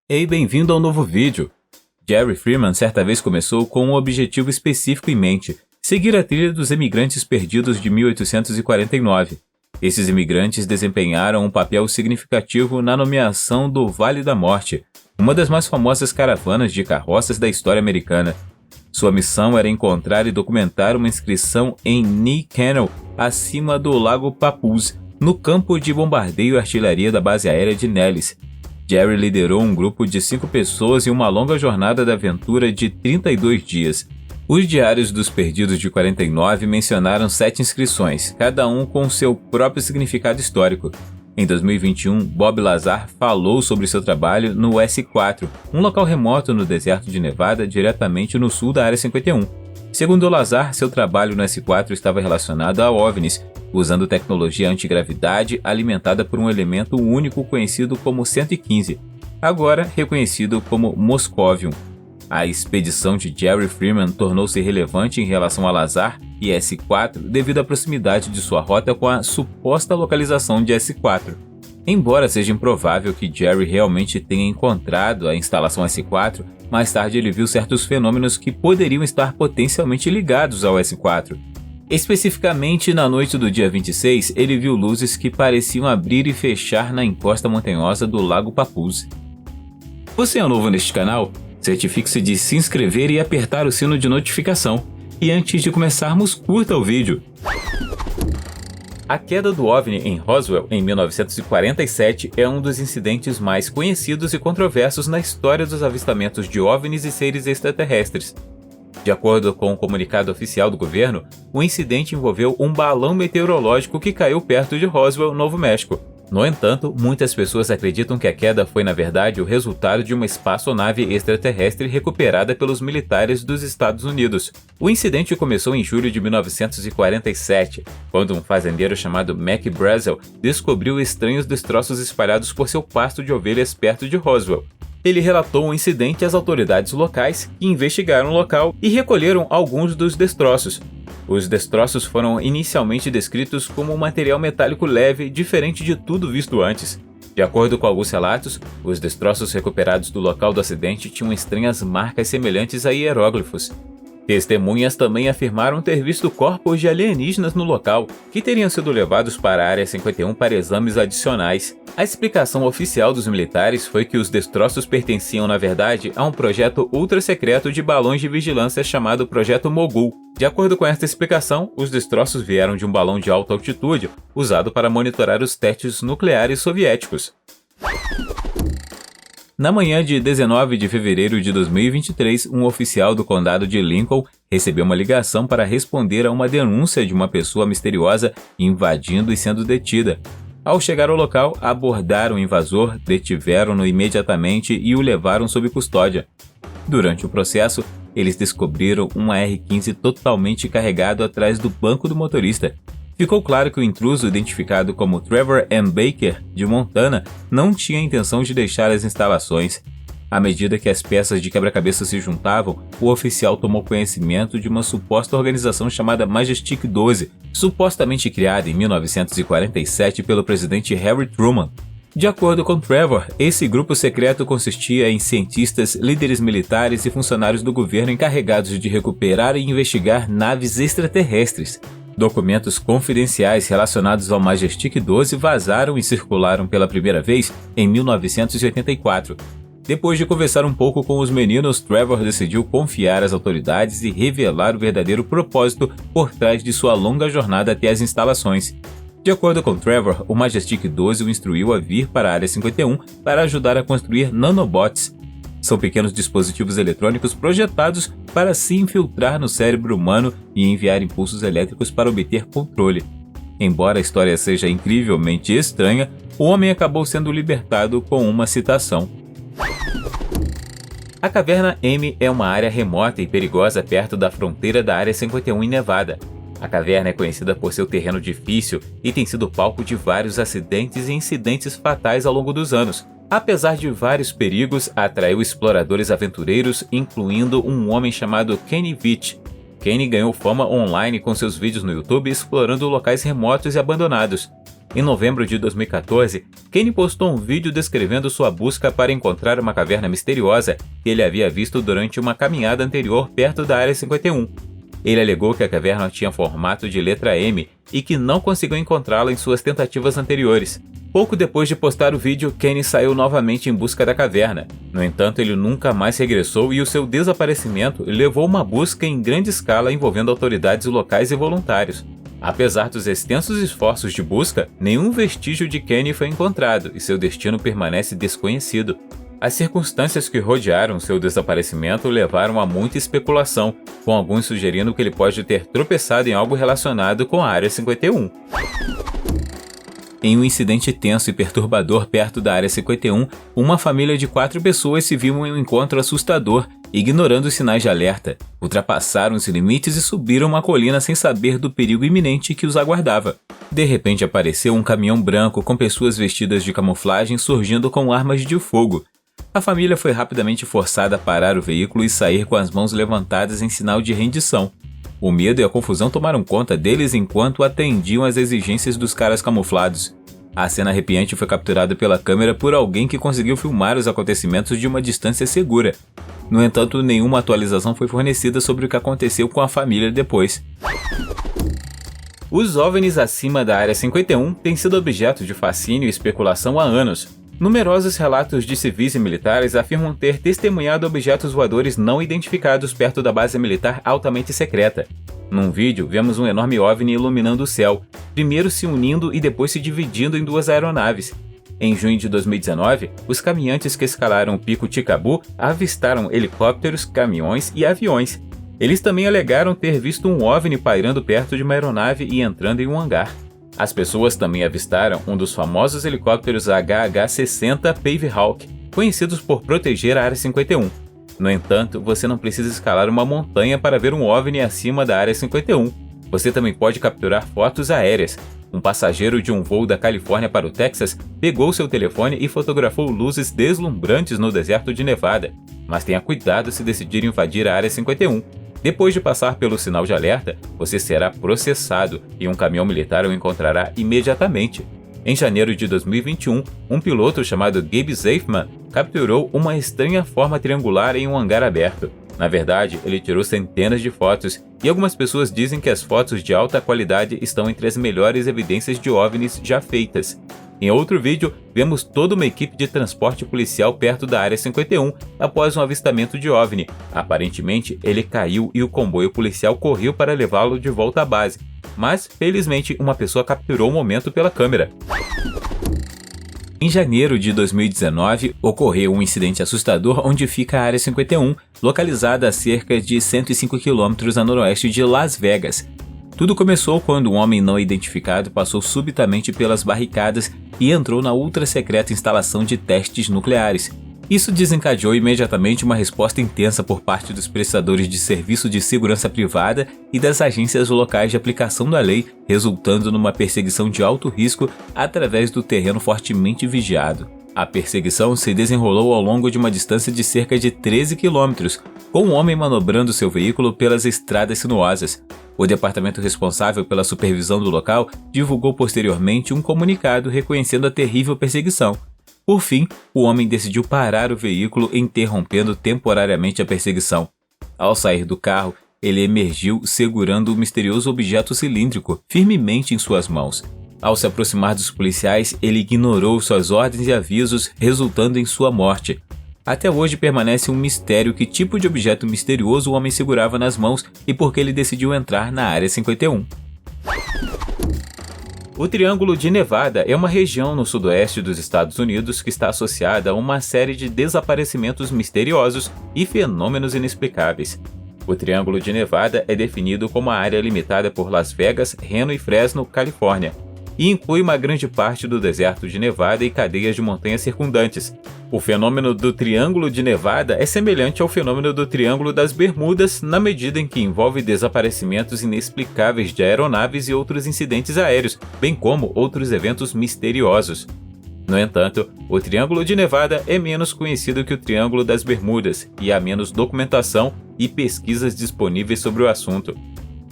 Ei, bem-vindo ao novo vídeo! Jerry Freeman certa vez começou com um objetivo específico em mente: seguir a trilha dos imigrantes perdidos de 1849. Esses imigrantes desempenharam um papel significativo na nomeação do Vale da Morte, uma das mais famosas caravanas de carroças da história americana. Sua missão era encontrar e documentar uma inscrição em Knee Canal, acima do Lago Papoose, no campo de bombardeio e artilharia da base aérea de Nellis. Jerry liderou um grupo de 5 pessoas em uma longa jornada de aventura de 32 dias. Os diários dos perdidos de 49 mencionaram 7 inscrições, cada um com seu próprio significado histórico. Em 2021, Bob Lazar falou sobre seu trabalho no S4, um local remoto no deserto de Nevada, diretamente no sul da Área 51. Segundo Lazar, seu trabalho no S4 estava relacionado a OVNIs, usando tecnologia antigravidade alimentada por um elemento único conhecido como 115, agora reconhecido como Moscovium. A expedição de Jerry Freeman tornou-se relevante em relação a Lazar e S4 devido à proximidade de sua rota com a suposta localização de S4. Embora seja improvável que Jerry realmente tenha encontrado a instalação S4, mais tarde ele viu certos fenômenos que poderiam estar potencialmente ligados ao S4. Especificamente, na noite do dia 26, ele viu luzes que pareciam abrir e fechar na encosta montanhosa do Lago Papoose. Você é novo neste canal? Certifique-se de se inscrever e apertar o sino de notificação. E antes de começarmos, curta o vídeo. A queda do OVNI em Roswell em 1947 é um dos incidentes mais conhecidos e controversos na história dos avistamentos de OVNIs e seres extraterrestres. De acordo com o comunicado oficial do governo, o incidente envolveu um balão meteorológico que caiu perto de Roswell, Novo México. No entanto, muitas pessoas acreditam que a queda foi, na verdade, o resultado de uma espaçonave extraterrestre recuperada pelos militares dos Estados Unidos. O incidente começou em julho de 1947, quando um fazendeiro chamado Mac Brazel descobriu estranhos destroços espalhados por seu pasto de ovelhas perto de Roswell. Ele relatou o incidente às autoridades locais, que investigaram o local e recolheram alguns dos destroços. Os destroços foram inicialmente descritos como um material metálico leve, diferente de tudo visto antes. De acordo com alguns relatos, os destroços recuperados do local do acidente tinham estranhas marcas semelhantes a hieróglifos. Testemunhas também afirmaram ter visto corpos de alienígenas no local, que teriam sido levados para a Área 51 para exames adicionais. A explicação oficial dos militares foi que os destroços pertenciam, na verdade, a um projeto ultra-secreto de balões de vigilância chamado Projeto Mogul. De acordo com esta explicação, os destroços vieram de um balão de alta altitude, usado para monitorar os testes nucleares soviéticos. Na manhã de 19 de fevereiro de 2023, um oficial do condado de Lincoln recebeu uma ligação para responder a uma denúncia de uma pessoa misteriosa invadindo e sendo detida. Ao chegar ao local, abordaram o invasor, detiveram-no imediatamente e o levaram sob custódia. Durante o processo, eles descobriram um AR-15 totalmente carregado atrás do banco do motorista. Ficou claro que o intruso, identificado como Trevor M. Baker, de Montana, não tinha a intenção de deixar as instalações. À medida que as peças de quebra-cabeça se juntavam, o oficial tomou conhecimento de uma suposta organização chamada Majestic 12, supostamente criada em 1947 pelo presidente Harry Truman. De acordo com Trevor, esse grupo secreto consistia em cientistas, líderes militares e funcionários do governo encarregados de recuperar e investigar naves extraterrestres. Documentos confidenciais relacionados ao Majestic 12 vazaram e circularam pela primeira vez em 1984. Depois de conversar um pouco com os meninos, Trevor decidiu confiar às autoridades e revelar o verdadeiro propósito por trás de sua longa jornada até as instalações. De acordo com Trevor, o Majestic 12 o instruiu a vir para a Área 51 para ajudar a construir nanobots. São pequenos dispositivos eletrônicos projetados para se infiltrar no cérebro humano e enviar impulsos elétricos para obter controle. Embora a história seja incrivelmente estranha, o homem acabou sendo libertado com uma citação. A Caverna M é uma área remota e perigosa perto da fronteira da Área 51 em Nevada. A caverna é conhecida por seu terreno difícil e tem sido palco de vários acidentes e incidentes fatais ao longo dos anos. Apesar de vários perigos, atraiu exploradores aventureiros, incluindo um homem chamado Kenny Veach. Kane ganhou fama online com seus vídeos no YouTube explorando locais remotos e abandonados. Em novembro de 2014, Kane postou um vídeo descrevendo sua busca para encontrar uma caverna misteriosa que ele havia visto durante uma caminhada anterior perto da Área 51. Ele alegou que a caverna tinha formato de letra M e que não conseguiu encontrá-la em suas tentativas anteriores. Pouco depois de postar o vídeo, Kane saiu novamente em busca da caverna. No entanto, ele nunca mais regressou e o seu desaparecimento levou a uma busca em grande escala envolvendo autoridades locais e voluntários. Apesar dos extensos esforços de busca, nenhum vestígio de Kane foi encontrado e seu destino permanece desconhecido. As circunstâncias que rodearam seu desaparecimento levaram a muita especulação, com alguns sugerindo que ele pode ter tropeçado em algo relacionado com a Área 51. Em um incidente tenso e perturbador perto da Área 51, uma família de 4 pessoas se viu em um encontro assustador, ignorando os sinais de alerta. Ultrapassaram os limites e subiram uma colina sem saber do perigo iminente que os aguardava. De repente apareceu um caminhão branco com pessoas vestidas de camuflagem surgindo com armas de fogo. A família foi rapidamente forçada a parar o veículo e sair com as mãos levantadas em sinal de rendição. O medo e a confusão tomaram conta deles enquanto atendiam às exigências dos caras camuflados. A cena arrepiante foi capturada pela câmera por alguém que conseguiu filmar os acontecimentos de uma distância segura. No entanto, nenhuma atualização foi fornecida sobre o que aconteceu com a família depois. Os OVNIs acima da Área 51 têm sido objeto de fascínio e especulação há anos. Numerosos relatos de civis e militares afirmam ter testemunhado objetos voadores não identificados perto da base militar altamente secreta. Num vídeo, vemos um enorme OVNI iluminando o céu, primeiro se unindo e depois se dividindo em 2 aeronaves. Em junho de 2019, os caminhantes que escalaram o Pico Tikabu avistaram helicópteros, caminhões e aviões. Eles também alegaram ter visto um OVNI pairando perto de uma aeronave e entrando em um hangar. As pessoas também avistaram um dos famosos helicópteros HH-60 Pavehawk, conhecidos por proteger a Área 51. No entanto, você não precisa escalar uma montanha para ver um OVNI acima da Área 51. Você também pode capturar fotos aéreas. Um passageiro de um voo da Califórnia para o Texas pegou seu telefone e fotografou luzes deslumbrantes no deserto de Nevada. Mas tenha cuidado se decidir invadir a Área 51. Depois de passar pelo sinal de alerta, você será processado e um caminhão militar o encontrará imediatamente. Em janeiro de 2021, um piloto chamado Gabe Zafman capturou uma estranha forma triangular em um hangar aberto. Na verdade, ele tirou centenas de fotos e algumas pessoas dizem que as fotos de alta qualidade estão entre as melhores evidências de OVNIs já feitas. Em outro vídeo, vemos toda uma equipe de transporte policial perto da Área 51 após um avistamento de OVNI. Aparentemente, ele caiu e o comboio policial correu para levá-lo de volta à base. Mas, felizmente, uma pessoa capturou o momento pela câmera. Em janeiro de 2019, ocorreu um incidente assustador onde fica a Área 51, localizada a cerca de 105 km a noroeste de Las Vegas. Tudo começou quando um homem não identificado passou subitamente pelas barricadas e entrou na ultra-secreta instalação de testes nucleares. Isso desencadeou imediatamente uma resposta intensa por parte dos prestadores de serviço de segurança privada e das agências locais de aplicação da lei, resultando numa perseguição de alto risco através do terreno fortemente vigiado. A perseguição se desenrolou ao longo de uma distância de cerca de 13 quilômetros, com um homem manobrando seu veículo pelas estradas sinuosas. O departamento responsável pela supervisão do local divulgou posteriormente um comunicado reconhecendo a terrível perseguição. Por fim, o homem decidiu parar o veículo, interrompendo temporariamente a perseguição. Ao sair do carro, ele emergiu segurando o misterioso objeto cilíndrico firmemente em suas mãos. Ao se aproximar dos policiais, ele ignorou suas ordens e avisos, resultando em sua morte. Até hoje permanece um mistério que tipo de objeto misterioso o homem segurava nas mãos e por que ele decidiu entrar na Área 51. O Triângulo de Nevada é uma região no sudoeste dos Estados Unidos que está associada a uma série de desaparecimentos misteriosos e fenômenos inexplicáveis. O Triângulo de Nevada é definido como a área limitada por Las Vegas, Reno e Fresno, Califórnia, e inclui uma grande parte do deserto de Nevada e cadeias de montanhas circundantes. O fenômeno do Triângulo de Nevada é semelhante ao fenômeno do Triângulo das Bermudas na medida em que envolve desaparecimentos inexplicáveis de aeronaves e outros incidentes aéreos, bem como outros eventos misteriosos. No entanto, o Triângulo de Nevada é menos conhecido que o Triângulo das Bermudas e há menos documentação e pesquisas disponíveis sobre o assunto.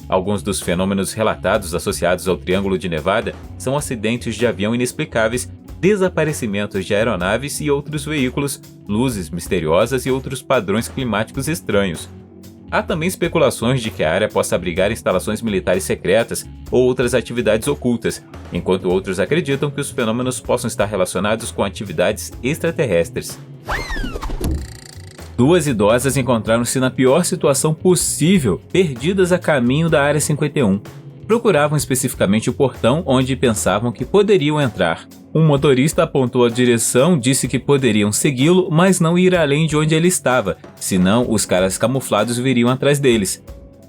Alguns dos fenômenos relatados associados ao Triângulo de Nevada são acidentes de avião inexplicáveis, desaparecimentos de aeronaves e outros veículos, luzes misteriosas e outros padrões climáticos estranhos. Há também especulações de que a área possa abrigar instalações militares secretas ou outras atividades ocultas, enquanto outros acreditam que os fenômenos possam estar relacionados com atividades extraterrestres. Duas idosas encontraram-se na pior situação possível, perdidas a caminho da Área 51. Procuravam especificamente o portão onde pensavam que poderiam entrar. Um motorista apontou a direção, disse que poderiam segui-lo, mas não ir além de onde ele estava, senão os caras camuflados viriam atrás deles.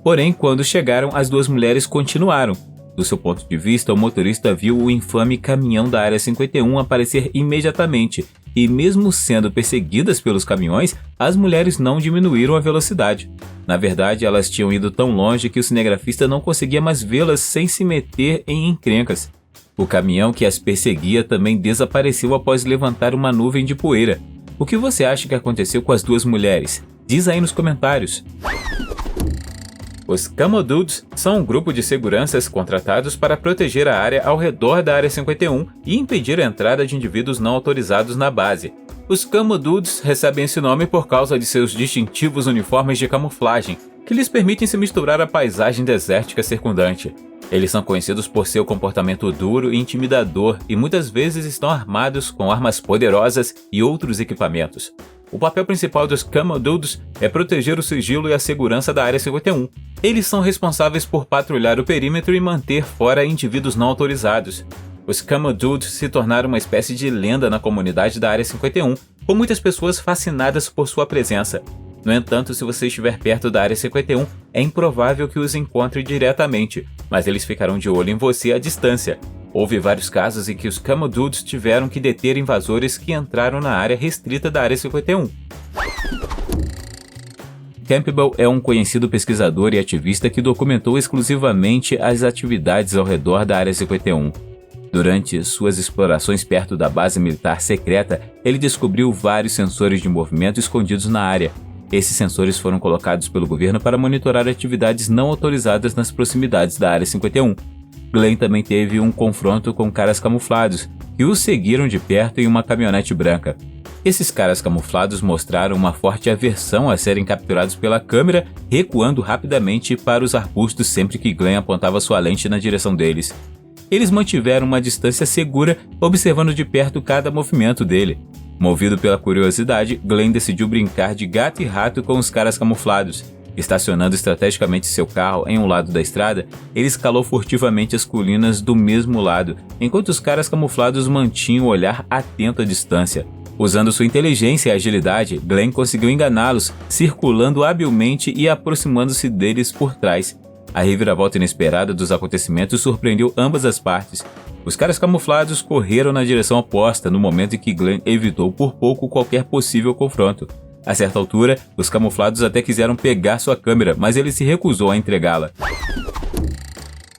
Porém, quando chegaram, as duas mulheres continuaram. Do seu ponto de vista, o motorista viu o infame caminhão da Área 51 aparecer imediatamente, e mesmo sendo perseguidas pelos caminhões, as mulheres não diminuíram a velocidade. Na verdade, elas tinham ido tão longe que o cinegrafista não conseguia mais vê-las sem se meter em encrencas. O caminhão que as perseguia também desapareceu após levantar uma nuvem de poeira. O que você acha que aconteceu com as duas mulheres? Diz aí nos comentários. Os Camo Dudes são um grupo de seguranças contratados para proteger a área ao redor da Área 51 e impedir a entrada de indivíduos não autorizados na base. Os Camo Dudes recebem esse nome por causa de seus distintivos uniformes de camuflagem, que lhes permitem se misturar à paisagem desértica circundante. Eles são conhecidos por seu comportamento duro e intimidador e muitas vezes estão armados com armas poderosas e outros equipamentos. O papel principal dos Camo Dudes é proteger o sigilo e a segurança da Área 51. Eles são responsáveis por patrulhar o perímetro e manter fora indivíduos não autorizados. Os Camo Dudes se tornaram uma espécie de lenda na comunidade da Área 51, com muitas pessoas fascinadas por sua presença. No entanto, se você estiver perto da Área 51, é improvável que os encontre diretamente, mas eles ficarão de olho em você à distância. Houve vários casos em que os Camo Dudes tiveram que deter invasores que entraram na área restrita da Área 51. Campbell é um conhecido pesquisador e ativista que documentou exclusivamente as atividades ao redor da Área 51. Durante suas explorações perto da base militar secreta, ele descobriu vários sensores de movimento escondidos na área. Esses sensores foram colocados pelo governo para monitorar atividades não autorizadas nas proximidades da Área 51. Glenn também teve um confronto com caras camuflados, que o seguiram de perto em uma caminhonete branca. Esses caras camuflados mostraram uma forte aversão a serem capturados pela câmera, recuando rapidamente para os arbustos sempre que Glenn apontava sua lente na direção deles. Eles mantiveram uma distância segura, observando de perto cada movimento dele. Movido pela curiosidade, Glenn decidiu brincar de gato e rato com os caras camuflados. Estacionando estrategicamente seu carro em um lado da estrada, ele escalou furtivamente as colinas do mesmo lado, enquanto os caras camuflados mantinham o olhar atento à distância. Usando sua inteligência e agilidade, Glenn conseguiu enganá-los, circulando habilmente e aproximando-se deles por trás. A reviravolta inesperada dos acontecimentos surpreendeu ambas as partes. Os caras camuflados correram na direção oposta no momento em que Glenn evitou por pouco qualquer possível confronto. A certa altura, os camuflados até quiseram pegar sua câmera, mas ele se recusou a entregá-la.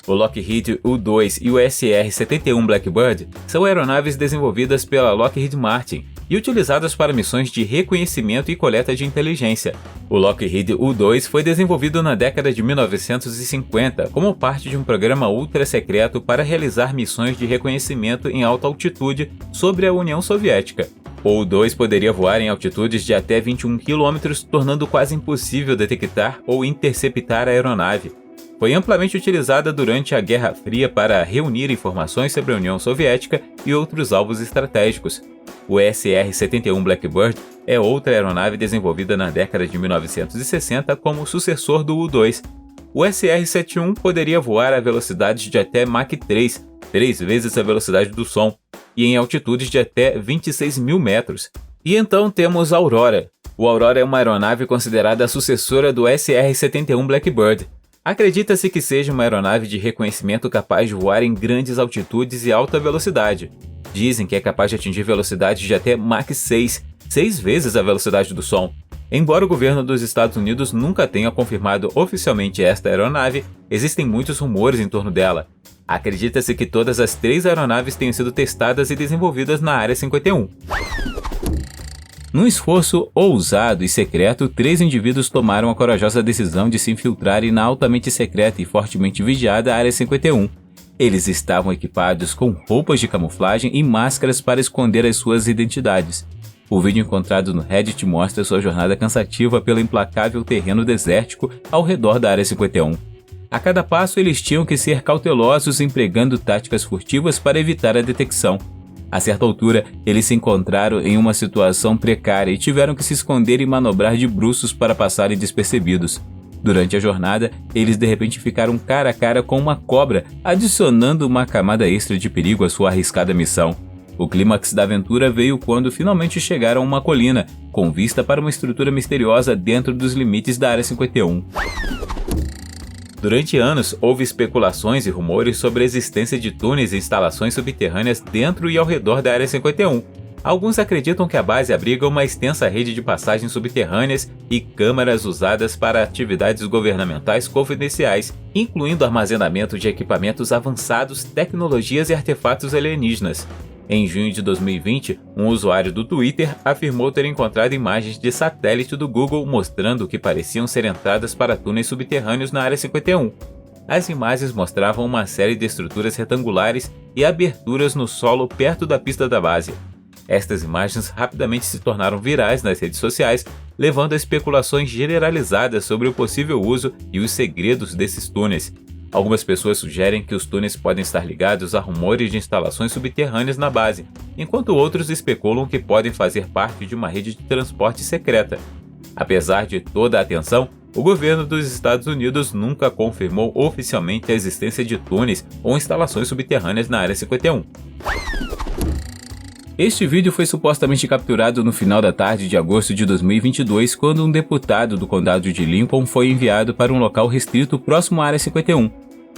O Lockheed U-2 e o SR-71 Blackbird são aeronaves desenvolvidas pela Lockheed Martin e utilizadas para missões de reconhecimento e coleta de inteligência. O Lockheed U-2 foi desenvolvido na década de 1950 como parte de um programa ultra-secreto para realizar missões de reconhecimento em alta altitude sobre a União Soviética. O U-2 poderia voar em altitudes de até 21 km, tornando quase impossível detectar ou interceptar a aeronave. Foi amplamente utilizada durante a Guerra Fria para reunir informações sobre a União Soviética e outros alvos estratégicos. O SR-71 Blackbird é outra aeronave desenvolvida na década de 1960 como sucessor do U-2. O SR-71 poderia voar a velocidades de até Mach 3, 3 vezes a velocidade do som, e em altitudes de até 26 mil metros. E então temos a Aurora. O Aurora é uma aeronave considerada a sucessora do SR-71 Blackbird. Acredita-se que seja uma aeronave de reconhecimento capaz de voar em grandes altitudes e alta velocidade. Dizem que é capaz de atingir velocidades de até Mach 6, 6 vezes a velocidade do som. Embora o governo dos Estados Unidos nunca tenha confirmado oficialmente esta aeronave, existem muitos rumores em torno dela. Acredita-se que todas as 3 aeronaves tenham sido testadas e desenvolvidas na Área 51. Num esforço ousado e secreto, 3 indivíduos tomaram a corajosa decisão de se infiltrarem na altamente secreta e fortemente vigiada Área 51. Eles estavam equipados com roupas de camuflagem e máscaras para esconder as suas identidades. O vídeo encontrado no Reddit mostra sua jornada cansativa pelo implacável terreno desértico ao redor da Área 51. A cada passo, eles tinham que ser cautelosos, empregando táticas furtivas para evitar a detecção. A certa altura, eles se encontraram em uma situação precária e tiveram que se esconder e manobrar de bruços para passarem despercebidos. Durante a jornada, eles de repente ficaram cara a cara com uma cobra, adicionando uma camada extra de perigo à sua arriscada missão. O clímax da aventura veio quando finalmente chegaram a uma colina, com vista para uma estrutura misteriosa dentro dos limites da Área 51. Durante anos, houve especulações e rumores sobre a existência de túneis e instalações subterrâneas dentro e ao redor da Área 51. Alguns acreditam que a base abriga uma extensa rede de passagens subterrâneas e câmaras usadas para atividades governamentais confidenciais, incluindo armazenamento de equipamentos avançados, tecnologias e artefatos alienígenas. Em junho de 2020, um usuário do Twitter afirmou ter encontrado imagens de satélite do Google mostrando que pareciam ser entradas para túneis subterrâneos na Área 51. As imagens mostravam uma série de estruturas retangulares e aberturas no solo perto da pista da base. Estas imagens rapidamente se tornaram virais nas redes sociais, levando a especulações generalizadas sobre o possível uso e os segredos desses túneis. Algumas pessoas sugerem que os túneis podem estar ligados a rumores de instalações subterrâneas na base, enquanto outros especulam que podem fazer parte de uma rede de transporte secreta. Apesar de toda a atenção, o governo dos Estados Unidos nunca confirmou oficialmente a existência de túneis ou instalações subterrâneas na Área 51. Este vídeo foi supostamente capturado no final da tarde de agosto de 2022, quando um deputado do condado de Lincoln foi enviado para um local restrito próximo à Área 51.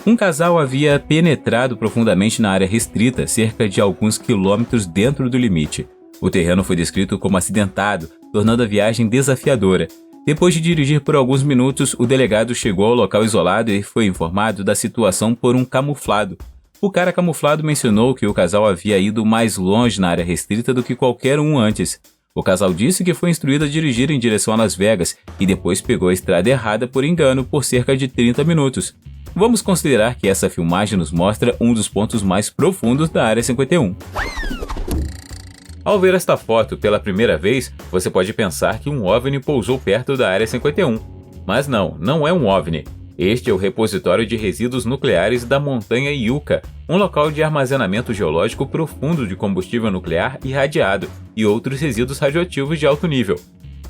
Um casal havia penetrado profundamente na área restrita, cerca de alguns quilômetros dentro do limite. O terreno foi descrito como acidentado, tornando a viagem desafiadora. Depois de dirigir por alguns minutos, o delegado chegou ao local isolado e foi informado da situação por um camuflado. O cara camuflado mencionou que o casal havia ido mais longe na área restrita do que qualquer um antes. O casal disse que foi instruído a dirigir em direção a Las Vegas e depois pegou a estrada errada por engano por cerca de 30 minutos. Vamos considerar que essa filmagem nos mostra um dos pontos mais profundos da Área 51. Ao ver esta foto pela primeira vez, você pode pensar que um OVNI pousou perto da Área 51. Mas não é um OVNI. Este é o repositório de resíduos nucleares da montanha Yucca, um local de armazenamento geológico profundo de combustível nuclear irradiado e outros resíduos radioativos de alto nível.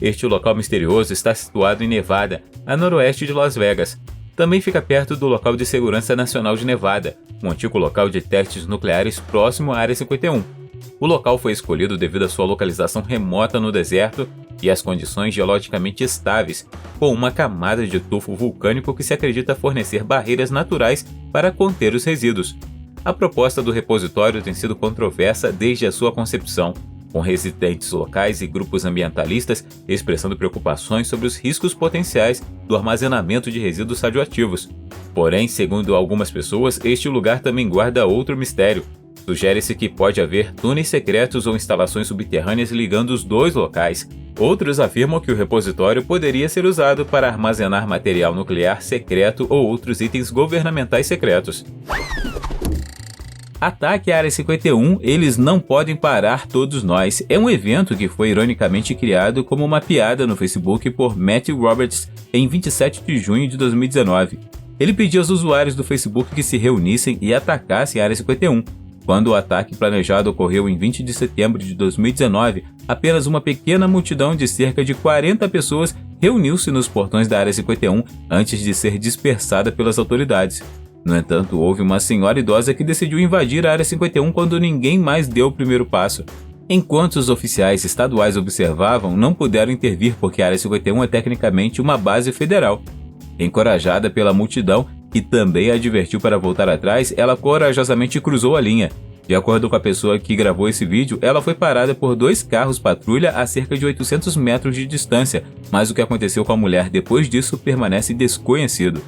Este local misterioso está situado em Nevada, a noroeste de Las Vegas. Também fica perto do local de segurança nacional de Nevada, um antigo local de testes nucleares próximo à Área 51. O local foi escolhido devido à sua localização remota no deserto e às condições geologicamente estáveis, com uma camada de tufo vulcânico que se acredita fornecer barreiras naturais para conter os resíduos. A proposta do repositório tem sido controversa desde a sua concepção, com residentes locais e grupos ambientalistas expressando preocupações sobre os riscos potenciais do armazenamento de resíduos radioativos. Porém, segundo algumas pessoas, este lugar também guarda outro mistério. Sugere-se que pode haver túneis secretos ou instalações subterrâneas ligando os dois locais. Outros afirmam que o repositório poderia ser usado para armazenar material nuclear secreto ou outros itens governamentais secretos. Ataque à Área 51, eles não podem parar todos nós. É um evento que foi ironicamente criado como uma piada no Facebook por Matthew Roberts em 27 de junho de 2019. Ele pediu aos usuários do Facebook que se reunissem e atacassem a Área 51. Quando o ataque planejado ocorreu em 20 de setembro de 2019, apenas uma pequena multidão de cerca de 40 pessoas reuniu-se nos portões da Área 51 antes de ser dispersada pelas autoridades. No entanto, houve uma senhora idosa que decidiu invadir a Área 51 quando ninguém mais deu o primeiro passo. Enquanto os oficiais estaduais observavam, não puderam intervir porque a Área 51 é tecnicamente uma base federal. Encorajada pela multidão, que também a advertiu para voltar atrás, ela corajosamente cruzou a linha. De acordo com a pessoa que gravou esse vídeo, ela foi parada por 2 carros patrulha a cerca de 800 metros de distância, mas o que aconteceu com a mulher depois disso permanece desconhecido.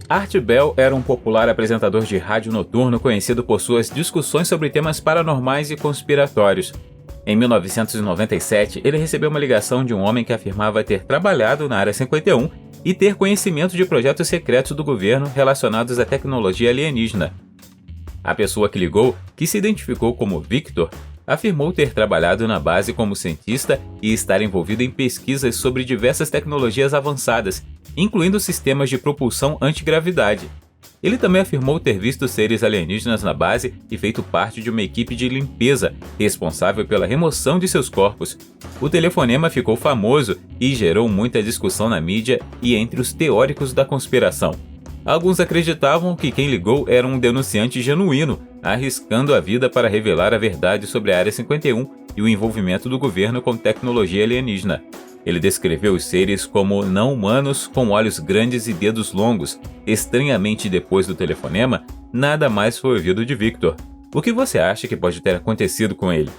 Art Bell era um popular apresentador de rádio noturno conhecido por suas discussões sobre temas paranormais e conspiratórios. Em 1997, ele recebeu uma ligação de um homem que afirmava ter trabalhado na Área 51 e ter conhecimento de projetos secretos do governo relacionados à tecnologia alienígena. A pessoa que ligou, que se identificou como Victor, afirmou ter trabalhado na base como cientista e estar envolvido em pesquisas sobre diversas tecnologias avançadas, incluindo sistemas de propulsão antigravidade. Ele também afirmou ter visto seres alienígenas na base e feito parte de uma equipe de limpeza responsável pela remoção de seus corpos. O telefonema ficou famoso e gerou muita discussão na mídia e entre os teóricos da conspiração. Alguns acreditavam que quem ligou era um denunciante genuíno, arriscando a vida para revelar a verdade sobre a Área 51 e o envolvimento do governo com tecnologia alienígena. Ele descreveu os seres como não-humanos com olhos grandes e dedos longos. Estranhamente, depois do telefonema, nada mais foi ouvido de Victor. O que você acha que pode ter acontecido com ele?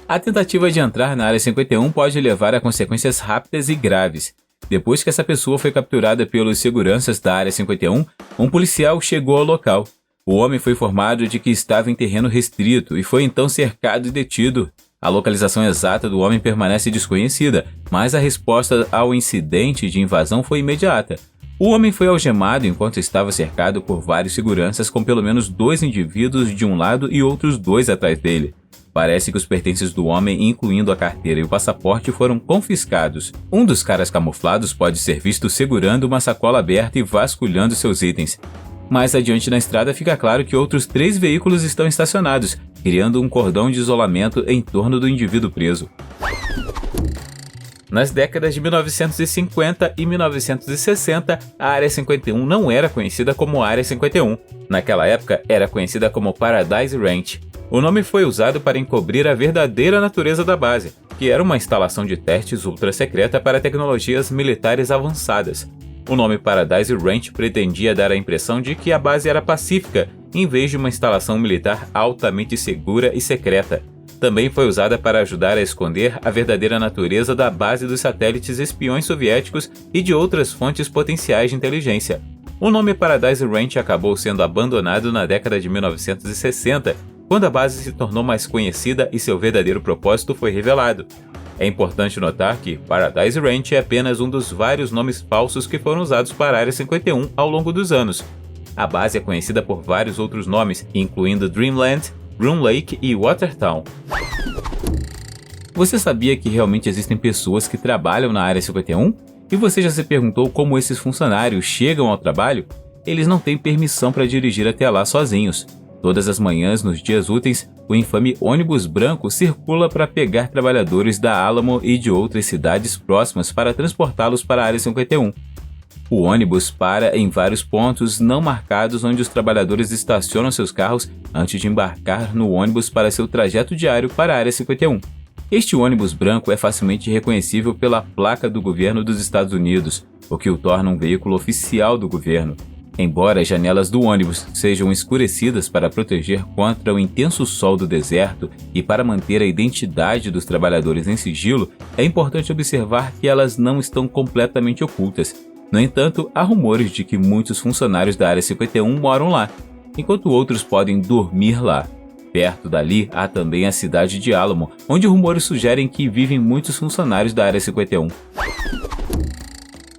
A tentativa de entrar na Área 51 pode levar a consequências rápidas e graves. Depois que essa pessoa foi capturada pelos seguranças da Área 51, um policial chegou ao local. O homem foi informado de que estava em terreno restrito e foi então cercado e detido. A localização exata do homem permanece desconhecida, mas a resposta ao incidente de invasão foi imediata. O homem foi algemado enquanto estava cercado por vários seguranças, com pelo menos 2 indivíduos de um lado e outros 2 atrás dele. Parece que os pertences do homem, incluindo a carteira e o passaporte, foram confiscados. Um dos caras camuflados pode ser visto segurando uma sacola aberta e vasculhando seus itens. Mais adiante na estrada fica claro que outros 3 veículos estão estacionados, criando um cordão de isolamento em torno do indivíduo preso. Nas décadas de 1950 e 1960, a Área 51 não era conhecida como Área 51. Naquela época, era conhecida como Paradise Ranch. O nome foi usado para encobrir a verdadeira natureza da base, que era uma instalação de testes ultra-secreta para tecnologias militares avançadas. O nome Paradise Ranch pretendia dar a impressão de que a base era pacífica, em vez de uma instalação militar altamente segura e secreta. Também foi usada para ajudar a esconder a verdadeira natureza da base dos satélites espiões soviéticos e de outras fontes potenciais de inteligência. O nome Paradise Ranch acabou sendo abandonado na década de 1960, quando a base se tornou mais conhecida e seu verdadeiro propósito foi revelado. É importante notar que Paradise Ranch é apenas um dos vários nomes falsos que foram usados para a Área 51 ao longo dos anos. A base é conhecida por vários outros nomes, incluindo Dreamland, Groom Lake e Watertown. Você sabia que realmente existem pessoas que trabalham na Área 51? E você já se perguntou como esses funcionários chegam ao trabalho? Eles não têm permissão para dirigir até lá sozinhos. Todas as manhãs, nos dias úteis, o infame ônibus branco circula para pegar trabalhadores da Alamo e de outras cidades próximas para transportá-los para a Área 51. O ônibus para em vários pontos não marcados onde os trabalhadores estacionam seus carros antes de embarcar no ônibus para seu trajeto diário para a Área 51. Este ônibus branco é facilmente reconhecível pela placa do governo dos Estados Unidos, o que o torna um veículo oficial do governo. Embora as janelas do ônibus sejam escurecidas para proteger contra o intenso sol do deserto e para manter a identidade dos trabalhadores em sigilo, é importante observar que elas não estão completamente ocultas. No entanto, há rumores de que muitos funcionários da Área 51 moram lá, enquanto outros podem dormir lá. Perto dali há também a cidade de Alamo, onde rumores sugerem que vivem muitos funcionários da Área 51.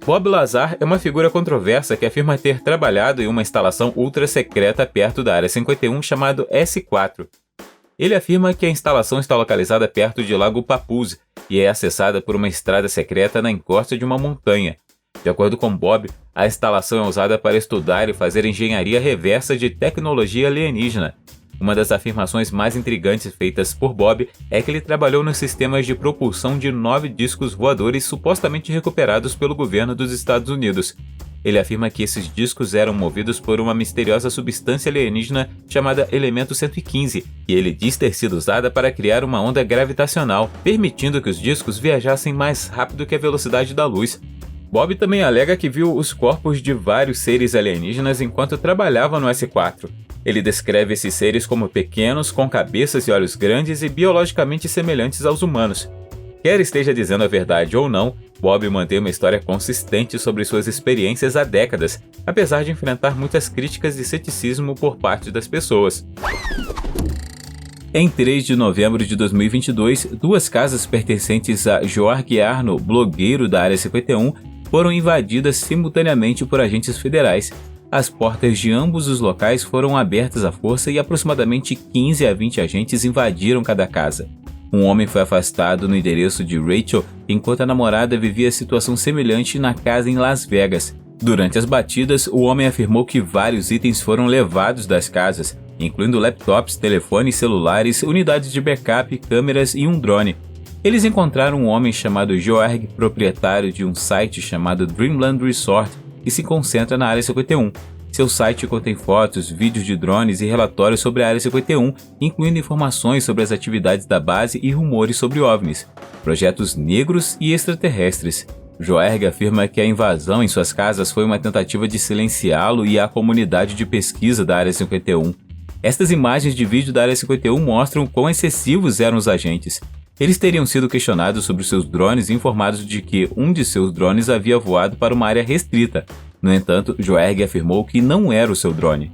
Bob Lazar é uma figura controversa que afirma ter trabalhado em uma instalação ultra-secreta perto da Área 51 chamado S4. Ele afirma que a instalação está localizada perto de Lago Papuz e é acessada por uma estrada secreta na encosta de uma montanha. De acordo com Bob, a instalação é usada para estudar e fazer engenharia reversa de tecnologia alienígena. Uma das afirmações mais intrigantes feitas por Bob é que ele trabalhou nos sistemas de propulsão de 9 discos voadores supostamente recuperados pelo governo dos Estados Unidos. Ele afirma que esses discos eram movidos por uma misteriosa substância alienígena chamada Elemento 115, e ele diz ter sido usada para criar uma onda gravitacional, permitindo que os discos viajassem mais rápido que a velocidade da luz. Bob também alega que viu os corpos de vários seres alienígenas enquanto trabalhava no S4. Ele descreve esses seres como pequenos, com cabeças e olhos grandes e biologicamente semelhantes aos humanos. Quer esteja dizendo a verdade ou não, Bob mantém uma história consistente sobre suas experiências há décadas, apesar de enfrentar muitas críticas e ceticismo por parte das pessoas. Em 3 de novembro de 2022, duas casas pertencentes a George Arno, blogueiro da Área 51, foram invadidas simultaneamente por agentes federais. As portas de ambos os locais foram abertas à força e aproximadamente 15 a 20 agentes invadiram cada casa. Um homem foi afastado no endereço de Rachel, enquanto a namorada vivia situação semelhante na casa em Las Vegas. Durante as batidas, o homem afirmou que vários itens foram levados das casas, incluindo laptops, telefones celulares, unidades de backup, câmeras e um drone. Eles encontraram um homem chamado George, proprietário de um site chamado Dreamland Resort, que se concentra na Área 51. Seu site contém fotos, vídeos de drones e relatórios sobre a Área 51, incluindo informações sobre as atividades da base e rumores sobre OVNIs, projetos negros e extraterrestres. George afirma que a invasão em suas casas foi uma tentativa de silenciá-lo e a comunidade de pesquisa da Área 51. Estas imagens de vídeo da Área 51 mostram quão excessivos eram os agentes. Eles teriam sido questionados sobre seus drones e informados de que um de seus drones havia voado para uma área restrita. No entanto, George afirmou que não era o seu drone.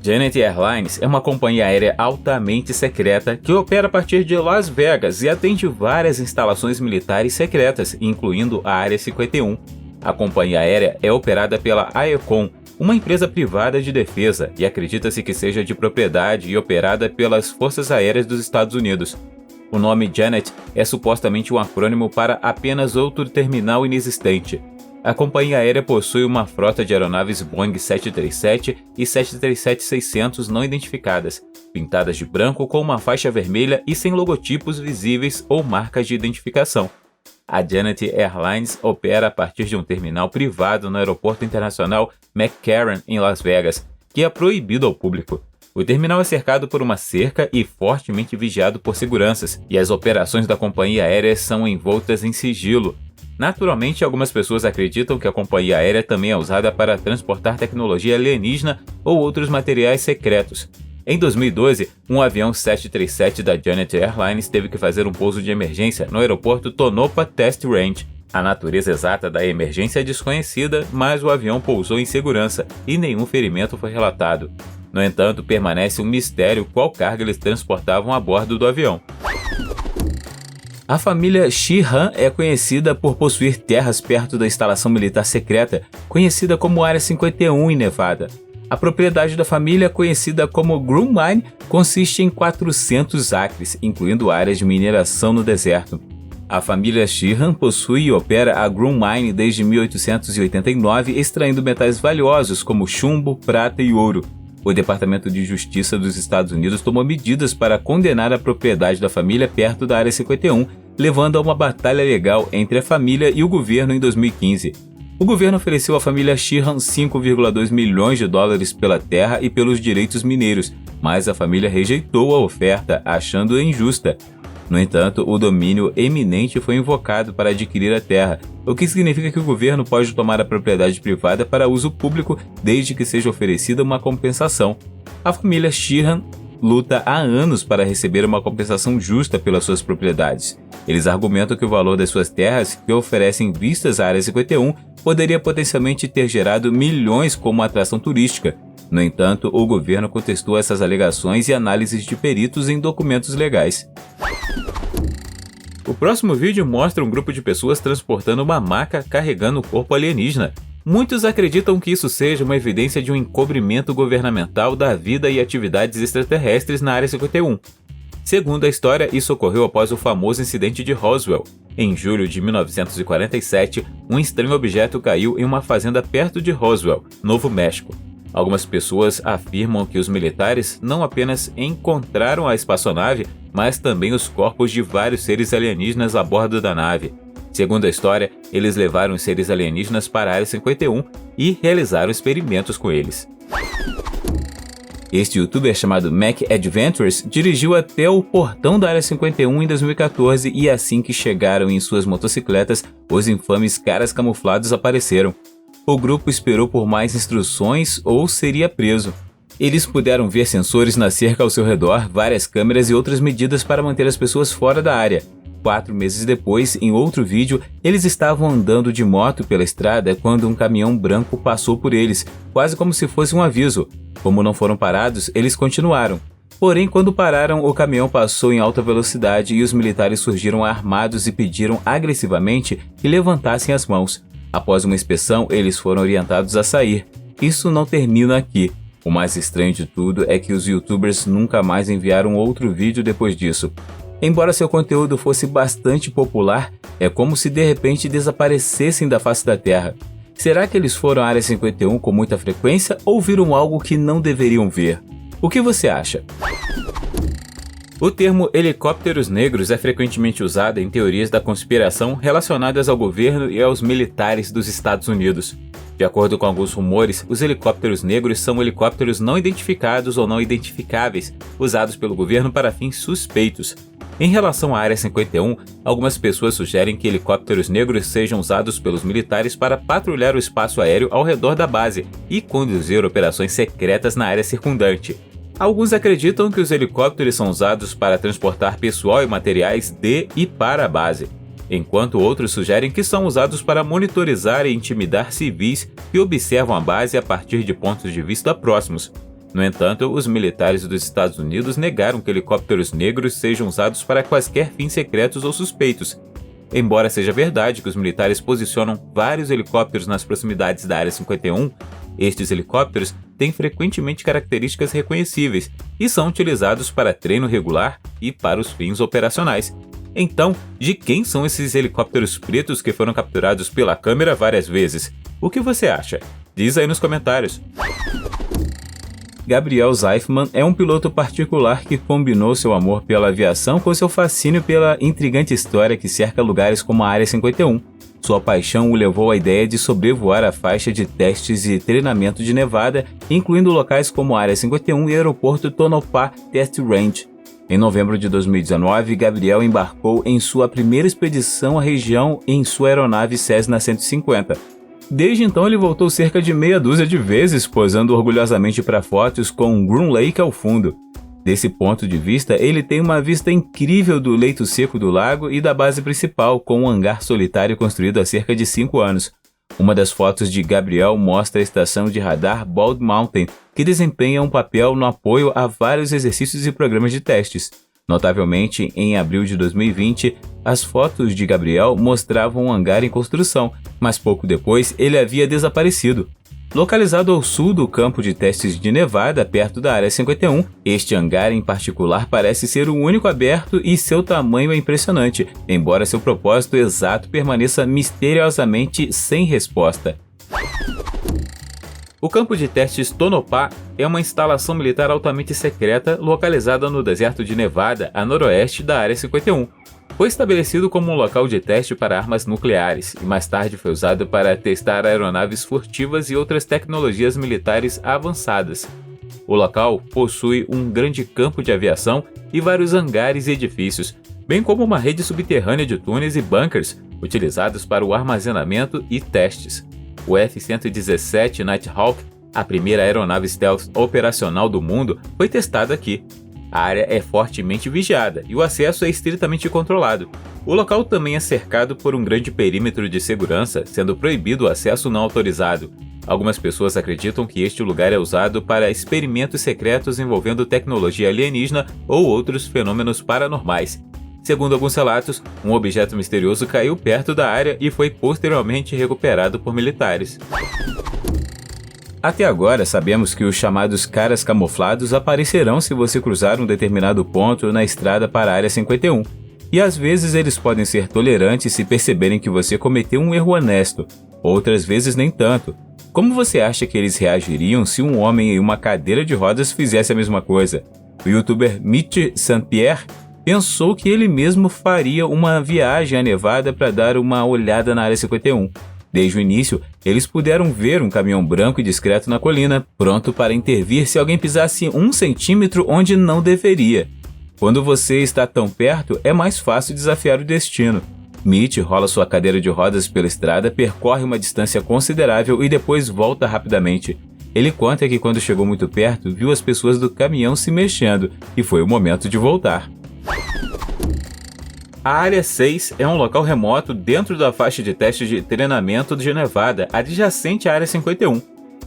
Janet Airlines é uma companhia aérea altamente secreta que opera a partir de Las Vegas e atende várias instalações militares secretas, incluindo a Área 51. A companhia aérea é operada pela AECOM, uma empresa privada de defesa, e acredita-se que seja de propriedade e operada pelas Forças Aéreas dos Estados Unidos. O nome Janet é supostamente um acrônimo para apenas outro terminal inexistente. A companhia aérea possui uma frota de aeronaves Boeing 737 e 737-600 não identificadas, pintadas de branco com uma faixa vermelha e sem logotipos visíveis ou marcas de identificação. A Janet Airlines opera a partir de um terminal privado no Aeroporto Internacional McCarran, em Las Vegas, que é proibido ao público. O terminal é cercado por uma cerca e fortemente vigiado por seguranças, e as operações da companhia aérea são envoltas em sigilo. Naturalmente, algumas pessoas acreditam que a companhia aérea também é usada para transportar tecnologia alienígena ou outros materiais secretos. Em 2012, um avião 737 da Janet Airlines teve que fazer um pouso de emergência no aeroporto Tonopah Test Range. A natureza exata da emergência é desconhecida, mas o avião pousou em segurança e nenhum ferimento foi relatado. No entanto, permanece um mistério qual carga eles transportavam a bordo do avião. A família Sheehan é conhecida por possuir terras perto da instalação militar secreta, conhecida como Área 51 em Nevada. A propriedade da família, conhecida como Green Mine, consiste em 400 acres, incluindo áreas de mineração no deserto. A família Sheehan possui e opera a Green Mine desde 1889, extraindo metais valiosos como chumbo, prata e ouro. O Departamento de Justiça dos Estados Unidos tomou medidas para condenar a propriedade da família perto da Área 51, levando a uma batalha legal entre a família e o governo em 2015. O governo ofereceu à família Sheehan 5,2 milhões de dólares pela terra e pelos direitos mineiros, mas a família rejeitou a oferta, achando-a injusta. No entanto, o domínio eminente foi invocado para adquirir a terra, o que significa que o governo pode tomar a propriedade privada para uso público desde que seja oferecida uma compensação. A família Sheehan luta há anos para receber uma compensação justa pelas suas propriedades. Eles argumentam que o valor das suas terras, que oferecem vistas à Área 51, poderia potencialmente ter gerado milhões como atração turística. No entanto, o governo contestou essas alegações e análises de peritos em documentos legais. O próximo vídeo mostra um grupo de pessoas transportando uma maca carregando o corpo alienígena. Muitos acreditam que isso seja uma evidência de um encobrimento governamental da vida e atividades extraterrestres na Área 51. Segundo a história, isso ocorreu após o famoso incidente de Roswell. Em julho de 1947, um estranho objeto caiu em uma fazenda perto de Roswell, Novo México. Algumas pessoas afirmam que os militares não apenas encontraram a espaçonave, mas também os corpos de vários seres alienígenas a bordo da nave. Segundo a história, eles levaram os seres alienígenas para a Área 51 e realizaram experimentos com eles. Este youtuber chamado Mac Adventures dirigiu até o portão da Área 51 em 2014 e assim que chegaram em suas motocicletas, os infames caras camuflados apareceram. O grupo esperou por mais instruções ou seria preso. Eles puderam ver sensores na cerca ao seu redor, várias câmeras e outras medidas para manter as pessoas fora da área. 4 meses depois, em outro vídeo, eles estavam andando de moto pela estrada quando um caminhão branco passou por eles, quase como se fosse um aviso. Como não foram parados, eles continuaram. Porém, quando pararam, o caminhão passou em alta velocidade e os militares surgiram armados e pediram agressivamente que levantassem as mãos. Após uma inspeção, eles foram orientados a sair. Isso não termina aqui. O mais estranho de tudo é que os youtubers nunca mais enviaram outro vídeo depois disso. Embora seu conteúdo fosse bastante popular, é como se de repente desaparecessem da face da Terra. Será que eles foram à Área 51 com muita frequência ou viram algo que não deveriam ver? O que você acha? O termo helicópteros negros é frequentemente usado em teorias da conspiração relacionadas ao governo e aos militares dos Estados Unidos. De acordo com alguns rumores, os helicópteros negros são helicópteros não identificados ou não identificáveis, usados pelo governo para fins suspeitos. Em relação à Área 51, algumas pessoas sugerem que helicópteros negros sejam usados pelos militares para patrulhar o espaço aéreo ao redor da base e conduzir operações secretas na área circundante. Alguns acreditam que os helicópteros são usados para transportar pessoal e materiais de e para a base, enquanto outros sugerem que são usados para monitorizar e intimidar civis que observam a base a partir de pontos de vista próximos. No entanto, os militares dos Estados Unidos negaram que helicópteros negros sejam usados para quaisquer fins secretos ou suspeitos. Embora seja verdade que os militares posicionam vários helicópteros nas proximidades da Área 51, estes helicópteros têm frequentemente características reconhecíveis e são utilizados para treino regular e para os fins operacionais. Então, de quem são esses helicópteros pretos que foram capturados pela câmera várias vezes? O que você acha? Diz aí nos comentários. Gabriel Zeifman é um piloto particular que combinou seu amor pela aviação com seu fascínio pela intrigante história que cerca lugares como a Área 51. Sua paixão o levou à ideia de sobrevoar a faixa de testes e treinamento de Nevada, incluindo locais como a Área 51 e o aeroporto Tonopah Test Range. Em novembro de 2019, Gabriel embarcou em sua primeira expedição à região em sua aeronave Cessna 150. Desde então, ele voltou cerca de meia dúzia de vezes, posando orgulhosamente para fotos com Groom Lake ao fundo. Desse ponto de vista, ele tem uma vista incrível do leito seco do lago e da base principal, com um hangar solitário construído há cerca de 5 anos. Uma das fotos de Gabriel mostra a estação de radar Bald Mountain, que desempenha um papel no apoio a vários exercícios e programas de testes. Notavelmente, em abril de 2020, as fotos de Gabriel mostravam um hangar em construção, mas pouco depois ele havia desaparecido. Localizado ao sul do campo de testes de Nevada, perto da Área 51, este hangar em particular parece ser o único aberto e seu tamanho é impressionante, embora seu propósito exato permaneça misteriosamente sem resposta. O campo de testes Tonopah é uma instalação militar altamente secreta localizada no deserto de Nevada, a noroeste da Área 51. Foi estabelecido como um local de teste para armas nucleares e mais tarde foi usado para testar aeronaves furtivas e outras tecnologias militares avançadas. O local possui um grande campo de aviação e vários hangares e edifícios, bem como uma rede subterrânea de túneis e bunkers utilizados para o armazenamento e testes. O F-117 Nighthawk, a primeira aeronave stealth operacional do mundo, foi testada aqui. A área é fortemente vigiada e o acesso é estritamente controlado. O local também é cercado por um grande perímetro de segurança, sendo proibido o acesso não autorizado. Algumas pessoas acreditam que este lugar é usado para experimentos secretos envolvendo tecnologia alienígena ou outros fenômenos paranormais. Segundo alguns relatos, um objeto misterioso caiu perto da área e foi posteriormente recuperado por militares. Até agora, sabemos que os chamados caras camuflados aparecerão se você cruzar um determinado ponto na estrada para a Área 51. E às vezes eles podem ser tolerantes se perceberem que você cometeu um erro honesto, outras vezes nem tanto. Como você acha que eles reagiriam se um homem em uma cadeira de rodas fizesse a mesma coisa? O youtuber Mitch St. Pierre pensou que ele mesmo faria uma viagem à Nevada para dar uma olhada na Área 51. Desde o início, eles puderam ver um caminhão branco e discreto na colina, pronto para intervir se alguém pisasse 1 centímetro onde não deveria. Quando você está tão perto, é mais fácil desafiar o destino. Mitch rola sua cadeira de rodas pela estrada, percorre uma distância considerável e depois volta rapidamente. Ele conta que quando chegou muito perto, viu as pessoas do caminhão se mexendo e foi o momento de voltar. A Área 6 é um local remoto dentro da faixa de testes de treinamento de Nevada, adjacente à Área 51.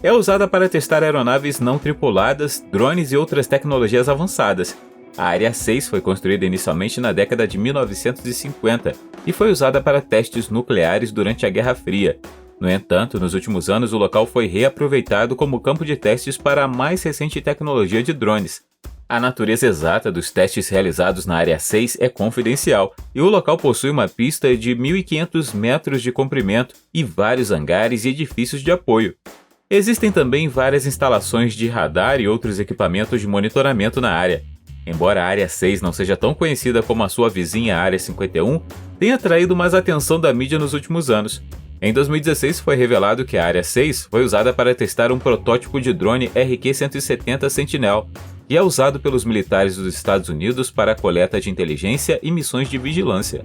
É usada para testar aeronaves não tripuladas, drones e outras tecnologias avançadas. A Área 6 foi construída inicialmente na década de 1950 e foi usada para testes nucleares durante a Guerra Fria. No entanto, nos últimos anos o local foi reaproveitado como campo de testes para a mais recente tecnologia de drones. A natureza exata dos testes realizados na Área 6 é confidencial, e o local possui uma pista de 1.500 metros de comprimento e vários hangares e edifícios de apoio. Existem também várias instalações de radar e outros equipamentos de monitoramento na área. Embora a Área 6 não seja tão conhecida como a sua vizinha Área 51, tem atraído mais atenção da mídia nos últimos anos. Em 2016 foi revelado que a Área 6 foi usada para testar um protótipo de drone RQ-170 Sentinel, que é usado pelos militares dos Estados Unidos para a coleta de inteligência e missões de vigilância.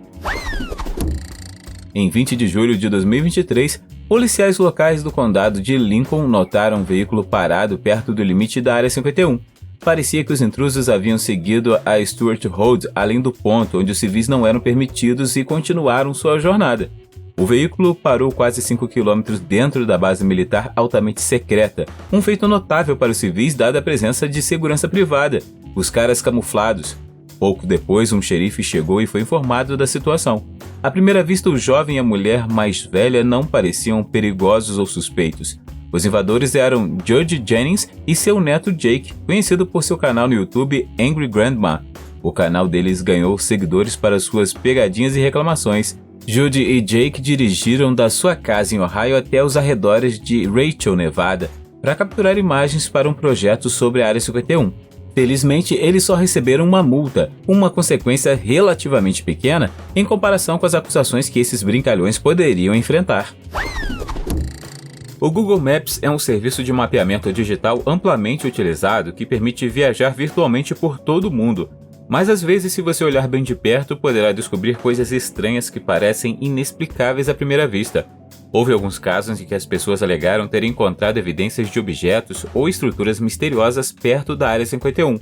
Em 20 de julho de 2023, policiais locais do condado de Lincoln notaram um veículo parado perto do limite da Área 51. Parecia que os intrusos haviam seguido a Stuart Road além do ponto onde os civis não eram permitidos e continuaram sua jornada. O veículo parou quase 5 quilômetros dentro da base militar altamente secreta, um feito notável para os civis dada a presença de segurança privada, os caras camuflados. Pouco depois, um xerife chegou e foi informado da situação. À primeira vista, o jovem e a mulher mais velha não pareciam perigosos ou suspeitos. Os invasores eram Judge Jennings e seu neto Jake, conhecido por seu canal no YouTube Angry Grandma. O canal deles ganhou seguidores para suas pegadinhas e reclamações. Judy e Jake dirigiram da sua casa em Ohio até os arredores de Rachel, Nevada, para capturar imagens para um projeto sobre a Área 51. Felizmente, eles só receberam uma multa, uma consequência relativamente pequena em comparação com as acusações que esses brincalhões poderiam enfrentar. O Google Maps é um serviço de mapeamento digital amplamente utilizado que permite viajar virtualmente por todo o mundo. Mas às vezes, se você olhar bem de perto, poderá descobrir coisas estranhas que parecem inexplicáveis à primeira vista. Houve alguns casos em que as pessoas alegaram ter encontrado evidências de objetos ou estruturas misteriosas perto da Área 51.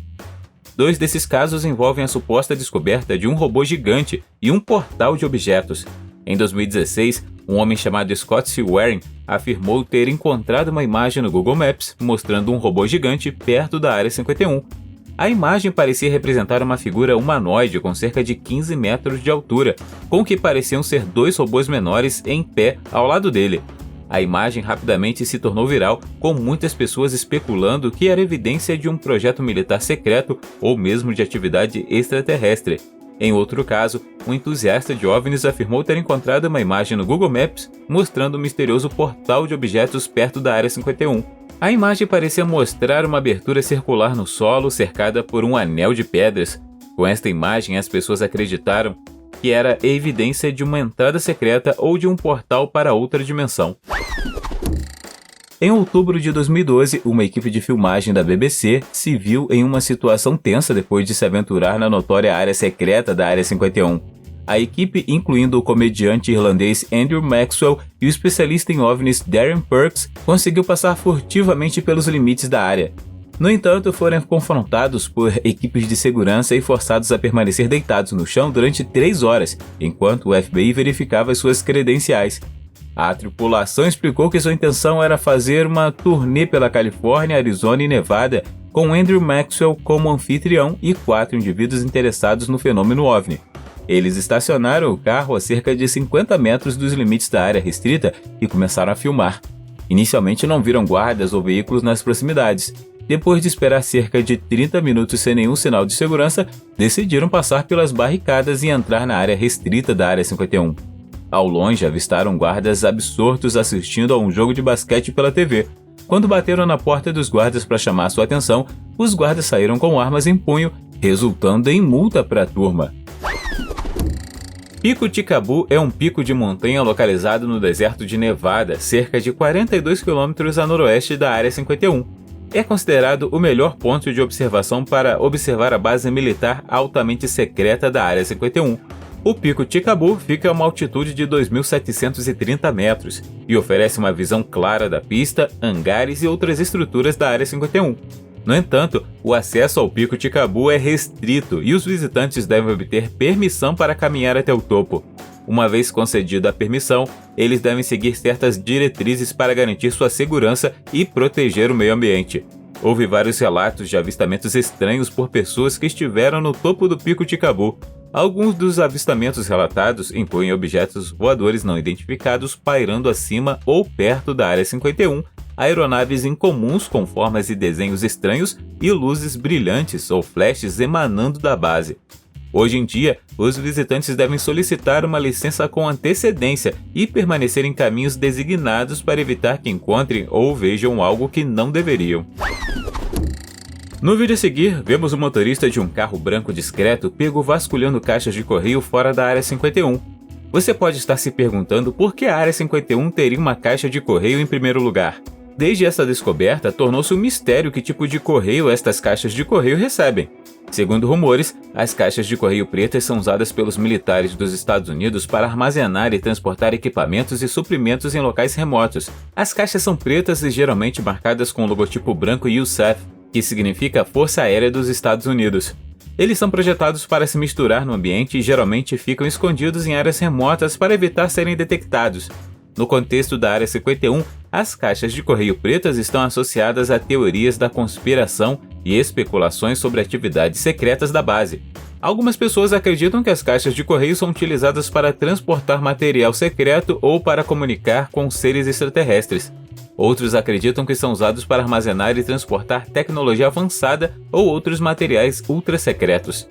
2 desses casos envolvem a suposta descoberta de um robô gigante e um portal de objetos. Em 2016, um homem chamado Scott C. Waring afirmou ter encontrado uma imagem no Google Maps mostrando um robô gigante perto da Área 51. A imagem parecia representar uma figura humanoide com cerca de 15 metros de altura, com o que pareciam ser 2 robôs menores em pé ao lado dele. A imagem rapidamente se tornou viral, com muitas pessoas especulando que era evidência de um projeto militar secreto ou mesmo de atividade extraterrestre. Em outro caso, um entusiasta de OVNIs afirmou ter encontrado uma imagem no Google Maps mostrando um misterioso portal de objetos perto da Área 51. A imagem parecia mostrar uma abertura circular no solo cercada por um anel de pedras. Com esta imagem, as pessoas acreditaram que era evidência de uma entrada secreta ou de um portal para outra dimensão. Em outubro de 2012, uma equipe de filmagem da BBC se viu em uma situação tensa depois de se aventurar na notória área secreta da Área 51. A equipe, incluindo o comediante irlandês Andrew Maxwell e o especialista em OVNIs Darren Perks, conseguiu passar furtivamente pelos limites da área. No entanto, foram confrontados por equipes de segurança e forçados a permanecer deitados no chão durante 3 horas, enquanto o FBI verificava suas credenciais. A tripulação explicou que sua intenção era fazer uma turnê pela Califórnia, Arizona e Nevada, com Andrew Maxwell como anfitrião e 4 indivíduos interessados no fenômeno OVNI. Eles estacionaram o carro a cerca de 50 metros dos limites da área restrita e começaram a filmar. Inicialmente não viram guardas ou veículos nas proximidades. Depois de esperar cerca de 30 minutos sem nenhum sinal de segurança, decidiram passar pelas barricadas e entrar na área restrita da Área 51. Ao longe, avistaram guardas absortos assistindo a um jogo de basquete pela TV. Quando bateram na porta dos guardas para chamar sua atenção, os guardas saíram com armas em punho, resultando em multa para a turma. Pico Tikabu é um pico de montanha localizado no deserto de Nevada, cerca de 42 quilômetros a noroeste da Área 51. É considerado o melhor ponto de observação para observar a base militar altamente secreta da Área 51. O Pico Tikabu fica a uma altitude de 2.730 metros e oferece uma visão clara da pista, hangares e outras estruturas da Área 51. No entanto, o acesso ao Pico Tikabu é restrito e os visitantes devem obter permissão para caminhar até o topo. Uma vez concedida a permissão, eles devem seguir certas diretrizes para garantir sua segurança e proteger o meio ambiente. Houve vários relatos de avistamentos estranhos por pessoas que estiveram no topo do Pico de Cabu. Alguns dos avistamentos relatados incluem objetos voadores não identificados pairando acima ou perto da Área 51, aeronaves incomuns com formas e desenhos estranhos e luzes brilhantes ou flashes emanando da base. Hoje em dia, os visitantes devem solicitar uma licença com antecedência e permanecer em caminhos designados para evitar que encontrem ou vejam algo que não deveriam. No vídeo a seguir, vemos o motorista de um carro branco discreto pego vasculhando caixas de correio fora da Área 51. Você pode estar se perguntando por que a Área 51 teria uma caixa de correio em primeiro lugar. Desde essa descoberta, tornou-se um mistério que tipo de correio estas caixas de correio recebem. Segundo rumores, as caixas de correio pretas são usadas pelos militares dos Estados Unidos para armazenar e transportar equipamentos e suprimentos em locais remotos. As caixas são pretas e geralmente marcadas com o logotipo branco USAF, que significa Força Aérea dos Estados Unidos. Eles são projetados para se misturar no ambiente e geralmente ficam escondidos em áreas remotas para evitar serem detectados. No contexto da Área 51, as caixas de correio pretas estão associadas a teorias da conspiração e especulações sobre atividades secretas da base. Algumas pessoas acreditam que as caixas de correio são utilizadas para transportar material secreto ou para comunicar com seres extraterrestres. Outros acreditam que são usados para armazenar e transportar tecnologia avançada ou outros materiais ultra-secretos.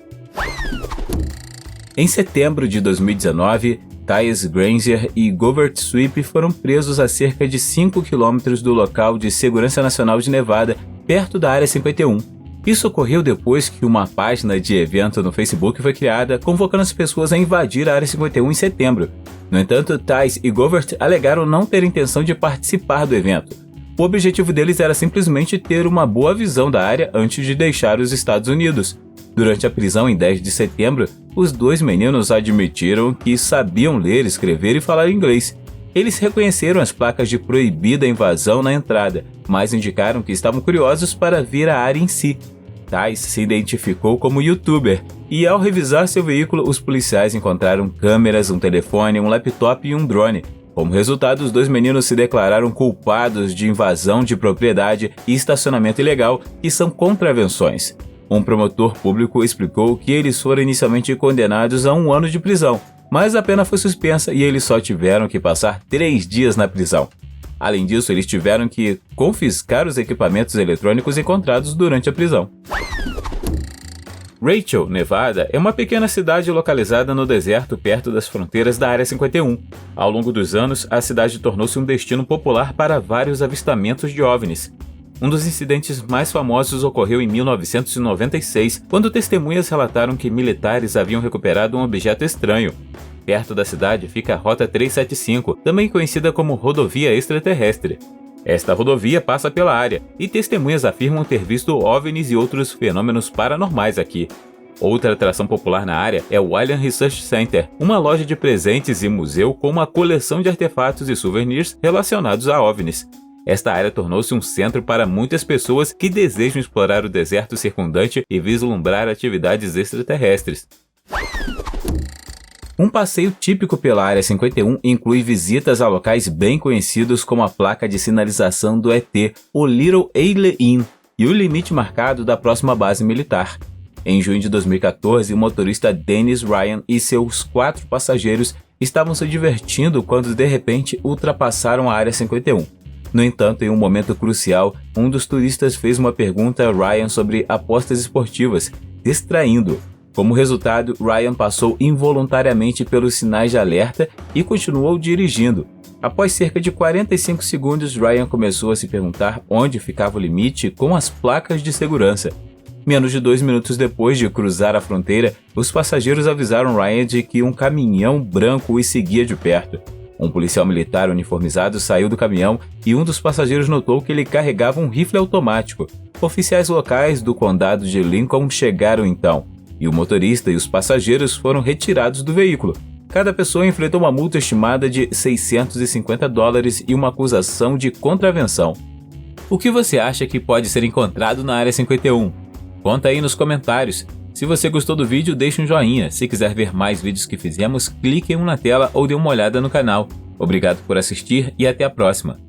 Em setembro de 2019, Tyus Granger e Govert Sweep foram presos a cerca de 5 km do local de Segurança Nacional de Nevada, perto da Área 51. Isso ocorreu depois que uma página de evento no Facebook foi criada, convocando as pessoas a invadir a Área 51 em setembro. No entanto, Tyus e Govert alegaram não ter intenção de participar do evento. O objetivo deles era simplesmente ter uma boa visão da área antes de deixar os Estados Unidos. Durante a prisão em 10 de setembro, os dois meninos admitiram que sabiam ler, escrever e falar inglês. Eles reconheceram as placas de proibida invasão na entrada, mas indicaram que estavam curiosos para ver a área em si. Tyus se identificou como youtuber e, ao revisar seu veículo, os policiais encontraram câmeras, um telefone, um laptop e um drone. Como resultado, os dois meninos se declararam culpados de invasão de propriedade e estacionamento ilegal, que são contravenções. Um promotor público explicou que eles foram inicialmente condenados a 1 ano de prisão, mas a pena foi suspensa e eles só tiveram que passar 3 dias na prisão. Além disso, eles tiveram que confiscar os equipamentos eletrônicos encontrados durante a prisão. Rachel, Nevada, é uma pequena cidade localizada no deserto perto das fronteiras da Área 51. Ao longo dos anos, a cidade tornou-se um destino popular para vários avistamentos de OVNIs. Um dos incidentes mais famosos ocorreu em 1996, quando testemunhas relataram que militares haviam recuperado um objeto estranho. Perto da cidade fica a Rota 375, também conhecida como Rodovia Extraterrestre. Esta rodovia passa pela área, e testemunhas afirmam ter visto OVNIs e outros fenômenos paranormais aqui. Outra atração popular na área é o Alien Research Center, uma loja de presentes e museu com uma coleção de artefatos e souvenirs relacionados a OVNIs. Esta área tornou-se um centro para muitas pessoas que desejam explorar o deserto circundante e vislumbrar atividades extraterrestres. Um passeio típico pela Área 51 inclui visitas a locais bem conhecidos como a placa de sinalização do ET, o Little Alien Inn, e o limite marcado da próxima base militar. Em junho de 2014, o motorista Dennis Ryan e seus 4 passageiros estavam se divertindo quando de repente ultrapassaram a Área 51. No entanto, em um momento crucial, um dos turistas fez uma pergunta a Ryan sobre apostas esportivas, distraindo-o. Como resultado, Ryan passou involuntariamente pelos sinais de alerta e continuou dirigindo. Após cerca de 45 segundos, Ryan começou a se perguntar onde ficava o limite com as placas de segurança. Menos de 2 minutos depois de cruzar a fronteira, os passageiros avisaram Ryan de que um caminhão branco os seguia de perto. Um policial militar uniformizado saiu do caminhão e um dos passageiros notou que ele carregava um rifle automático. Oficiais locais do condado de Lincoln chegaram então, e o motorista e os passageiros foram retirados do veículo. Cada pessoa enfrentou uma multa estimada de $650 e uma acusação de contravenção. O que você acha que pode ser encontrado na Área 51? Conta aí nos comentários. Se você gostou do vídeo, deixe um joinha. Se quiser ver mais vídeos que fizemos, clique em um na tela ou dê uma olhada no canal. Obrigado por assistir e até a próxima.